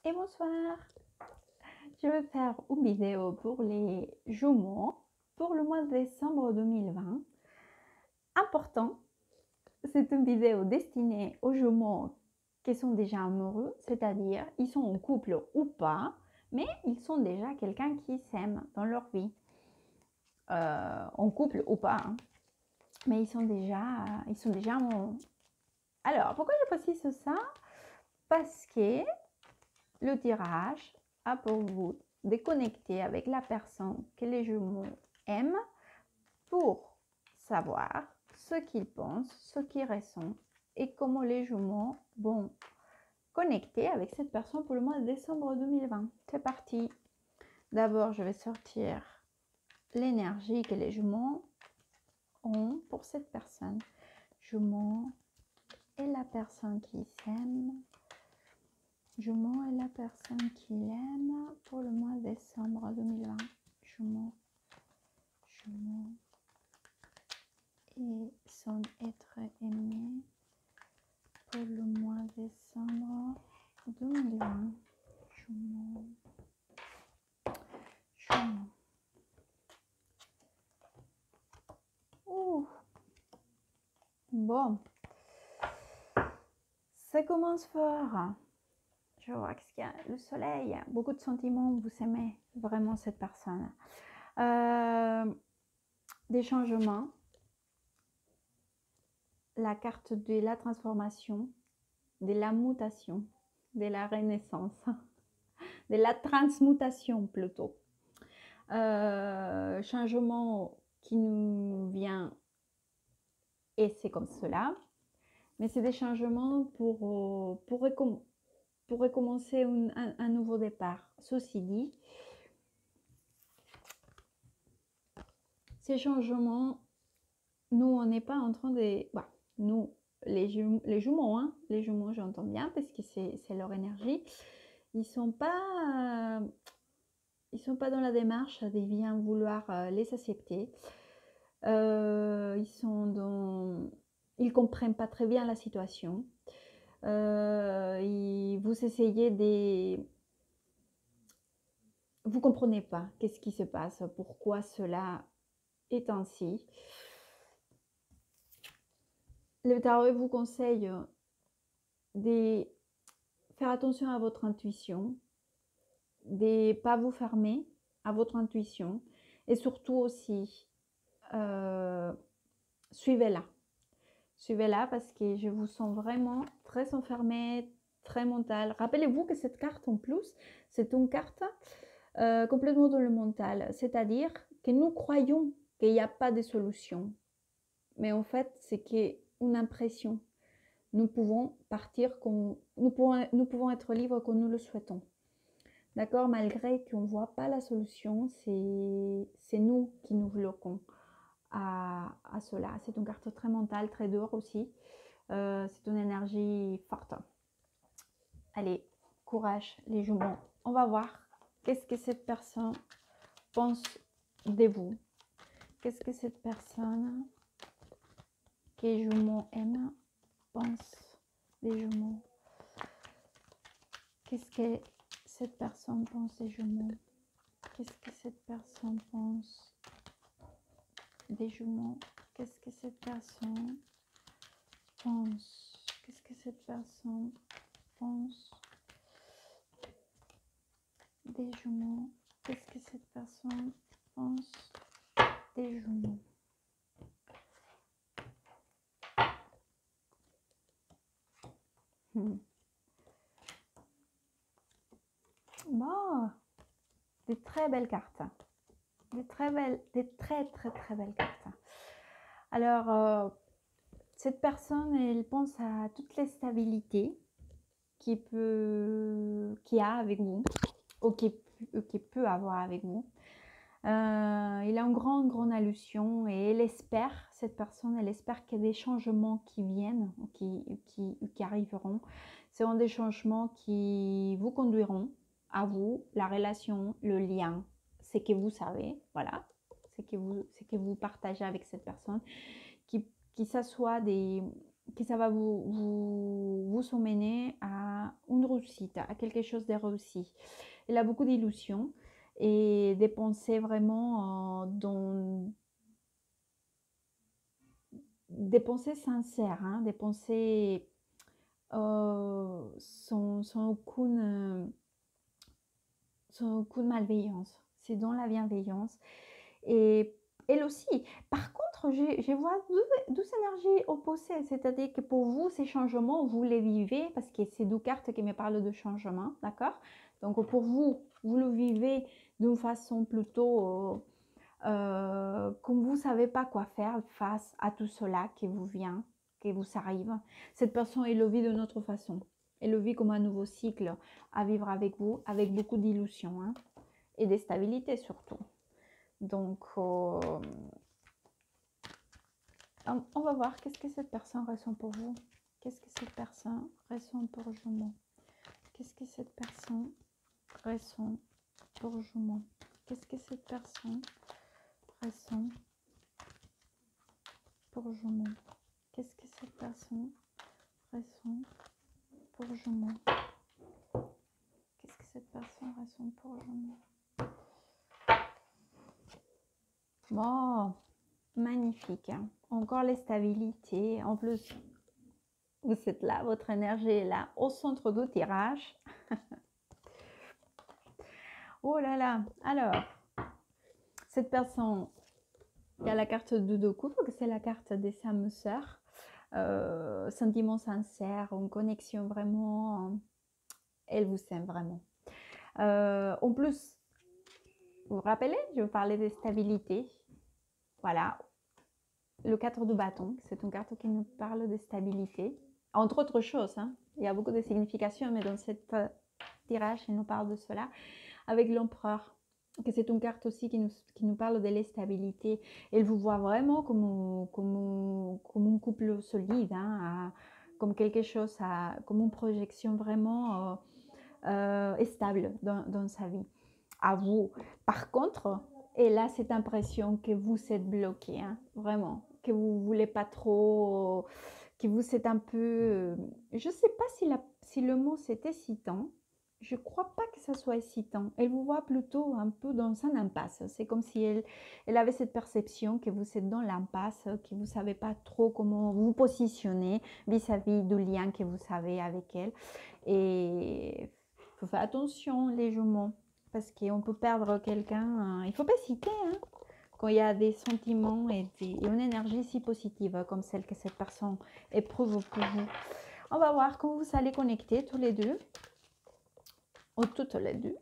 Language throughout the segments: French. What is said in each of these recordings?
Et bonsoir. Je vais faire une vidéo pour les jumeaux pour le mois de décembre 2020. Important, c'est une vidéo destinée aux jumeaux qui sont déjà amoureux, c'est-à-dire ils sont en couple ou pas, mais ils sont déjà quelqu'un qui s'aime dans leur vie, en couple ou pas, hein. Mais ils sont déjà amoureux. Alors, pourquoi je précise ça? Parce que le tirage a pour but de connecter avec la personne que les jumeaux aiment pour savoir ce qu'ils pensent, ce qu'ils ressentent et comment les jumeaux vont connecter avec cette personne pour le mois de décembre 2020. C'est parti. D'abord, je vais sortir l'énergie que les jumeaux ont pour cette personne. Jumeaux et la personne qui s'aime. Jumeaux et la personne qui l'aime pour le mois de décembre 2020. Jumeaux, jumeaux et son être aimé pour le mois de décembre 2020. Jumeaux, jumeaux. Ouh. Bon, ça commence fort. Je vois qu'il y a le soleil, beaucoup de sentiments, vous aimez vraiment cette personne. Des changements, la carte de la transformation, de la mutation, de la renaissance, de la transmutation plutôt. Changement qui nous vient et c'est comme cela, mais c'est des changements pour recommencer un nouveau départ. Ceci dit, ces changements, nous, on n'est pas en train de... Bah, nous, les jumeaux, hein, les jumeaux, j'entends bien, parce que c'est leur énergie, ils sont pas dans la démarche de bien vouloir les accepter. Ils comprennent pas très bien la situation. Vous essayez de... Vous comprenez pas qu'est-ce qui se passe, pourquoi cela est ainsi. Le tarot vous conseille de faire attention à votre intuition, de ne pas vous fermer à votre intuition et surtout aussi, suivez-la. Suivez-la parce que je vous sens vraiment très enfermée, très mentale. Rappelez-vous que cette carte en plus, c'est une carte complètement dans le mental. C'est-à-dire que nous croyons qu'il n'y a pas de solution. Mais en fait, c'est qu'une impression. Nous pouvons partir comme nous pouvons être libres comme nous le souhaitons. D'accord? Malgré qu'on ne voit pas la solution, c'est nous qui nous bloquons à cela. C'est une carte très mentale, très dure aussi. C'est une énergie forte. Allez, courage les jumeaux. On va voir qu'est-ce que cette personne pense de vous. Qu'est-ce que cette personne que les jumeaux aiment pense des jumeaux. Qu'est-ce que cette personne pense des jumeaux? Qu'est-ce que cette personne pense des jumeaux? Qu'est-ce que cette personne pense? Qu'est-ce que cette personne pense des jumeaux? Qu'est-ce que cette personne pense des jumeaux? Bon, des très belles cartes. Des très belles cartes. Alors, cette personne, elle pense à toute la stabilité qu'il a avec vous, ou qu'il peut avoir avec vous. Il a une grande allusion et elle espère, cette personne, elle espère qu'il y a des changements qui viennent, qui arriveront. Ce seront des changements qui vous conduiront à vous, la relation, le lien, c'est que vous savez, voilà, c'est que vous partagez avec cette personne, qui s'assoit que ça va vous emmener à une réussite, à quelque chose de réussi. Il a beaucoup d'illusions et des pensées vraiment dans des pensées sincères, hein, des pensées sans aucune malveillance. C'est dans la bienveillance. Et elle aussi. Par contre, je vois deux énergies opposées. C'est-à-dire que pour vous, ces changements, vous les vivez, parce que c'est deux cartes qui me parlent de changement, d'accord? Donc pour vous, vous le vivez d'une façon plutôt comme vous ne savez pas quoi faire face à tout cela qui vous vient, qui vous arrive. Cette personne, elle le vit d'une autre façon. Elle le vit comme un nouveau cycle à vivre avec vous, avec beaucoup d'illusions, hein, et de stabilité surtout. Donc, on va voir qu'est-ce que cette personne ressent pour vous. Qu'est-ce que cette personne ressent pour Jumeaux? Qu'est-ce que cette personne ressent pour Jumeaux? Qu'est-ce que cette personne ressent pour Jumeaux? Qu'est-ce que cette personne ressent pour Jumeaux? Qu'est-ce que cette personne ressent pour Jumeaux? Bon, magnifique. Hein? Encore les stabilités. En plus, vous êtes là, votre énergie est là, au centre du tirage. Oh là là. Alors, cette personne, il y a la carte de deux coups, que c'est la carte des âmes sœurs. Sentiments sincères, une connexion vraiment. Elle vous aime vraiment. En plus, vous vous rappelez, je vous parlais de stabilité. Voilà. Le 4 de bâton, c'est une carte qui nous parle de stabilité. Entre autres choses, hein. Il y a beaucoup de significations, mais dans cette tirage, il nous parle de cela. Avec l'empereur, que c'est une carte aussi qui nous parle de l'instabilité. Elle vous voit vraiment comme un couple solide, hein, comme quelque chose, comme une projection vraiment stable dans sa vie. À vous. Par contre, elle a cette impression que vous êtes bloqué, hein, vraiment, que vous ne voulez pas trop, que vous êtes un peu... je ne sais pas si le mot c'est excitant. Je ne crois pas que ça soit excitant. Elle vous voit plutôt un peu dans un impasse. C'est comme si elle avait cette perception que vous êtes dans l'impasse, que vous ne savez pas trop comment vous positionner vis-à-vis du lien que vous avez avec elle. Et il faut faire attention, les jumeaux, parce qu'on peut perdre quelqu'un. Il ne faut pas hésiter, hein, quand il y a des sentiments et une énergie si positive comme celle que cette personne éprouve pour vous. On va voir comment vous allez connecter tous les deux, ou toutes les deux,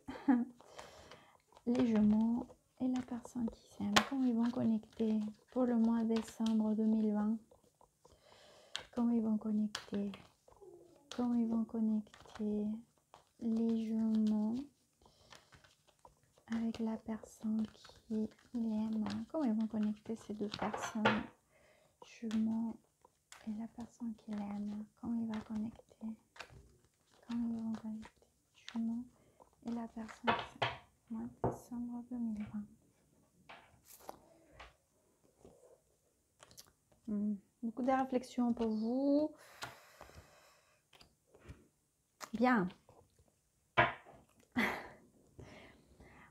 les jumeaux et la personne qui s'aime. Comment ils vont connecter pour le mois de décembre 2020? Comment ils vont connecter? Comment ils vont connecter les jumeaux avec la personne qui l'aime? Comment ils vont connecter ces deux personnes, jumeaux et la personne qui l'aime? Comment il va connecter? Comment ils vont connecter jumeaux et la personne qui s'aime? Mois de décembre 2020. Beaucoup de réflexions pour vous. Bien.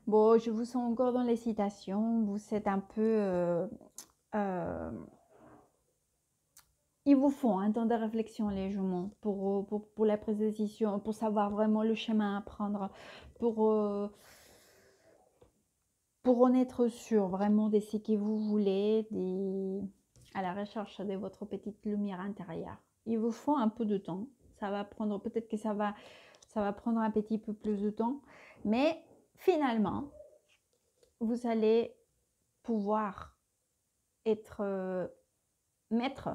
Bon, je vous sens encore dans l'excitation. Vous êtes un peu... il vous faut un temps de réflexion, les jumeaux, pour la prise de décision, pour savoir vraiment le chemin à prendre, pour en être sûr vraiment de ce que vous voulez, à la recherche de votre petite lumière intérieure. Il vous faut un peu de temps. Ça va prendre, peut-être que ça va prendre un petit peu plus de temps, mais finalement, vous allez pouvoir être maître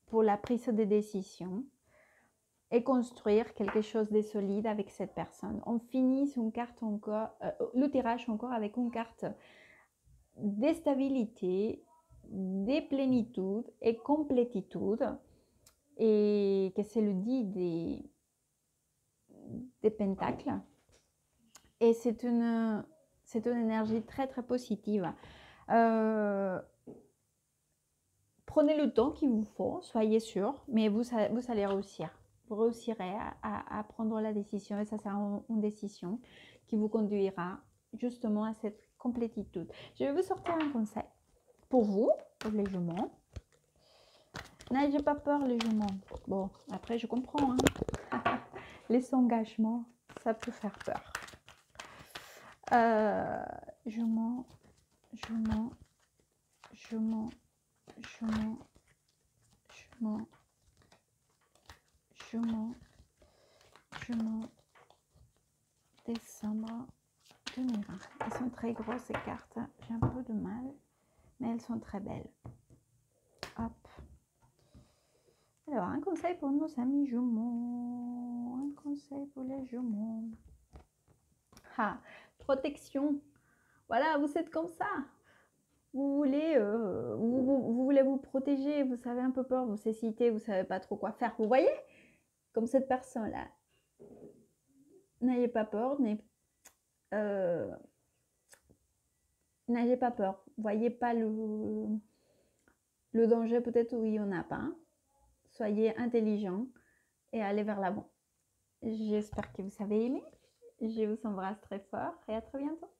pour la prise de décision et construire quelque chose de solide avec cette personne. On finit une carte encore, le tirage encore avec une carte de stabilité, de plénitude et complétitude, et que c'est le dit des pentacles. Et c'est une énergie très très positive. prenez le temps qu'il vous faut, soyez sûr, mais vous allez réussir. Vous réussirez à prendre la décision et ça sera une décision qui vous conduira justement à cette complétude. Je vais vous sortir un conseil pour vous, pour les jumeaux. N'ayez pas peur les jumeaux. Bon, après je comprends, hein. Les engagements, ça peut faire peur. Jumeaux, jumeaux, jumeaux, jumeaux, jumeaux, jumeaux, jumeaux, décembre 2020. Elles sont très grosses ces cartes, j'ai un peu de mal, mais elles sont très belles. Hop. Alors, un conseil pour nos amis jumeaux. Un conseil pour les jumeaux. Ah, protection. Voilà, vous êtes comme ça. Vous voulez, vous voulez vous protéger, vous avez un peu peur, vous hésitez, vous ne savez pas trop quoi faire. Vous voyez? Comme cette personne-là. N'ayez pas peur, n'ayez pas peur. Voyez pas le danger peut-être où il n'y en a pas. Soyez intelligent et allez vers l'avant. J'espère que vous avez aimé. Je vous embrasse très fort et à très bientôt.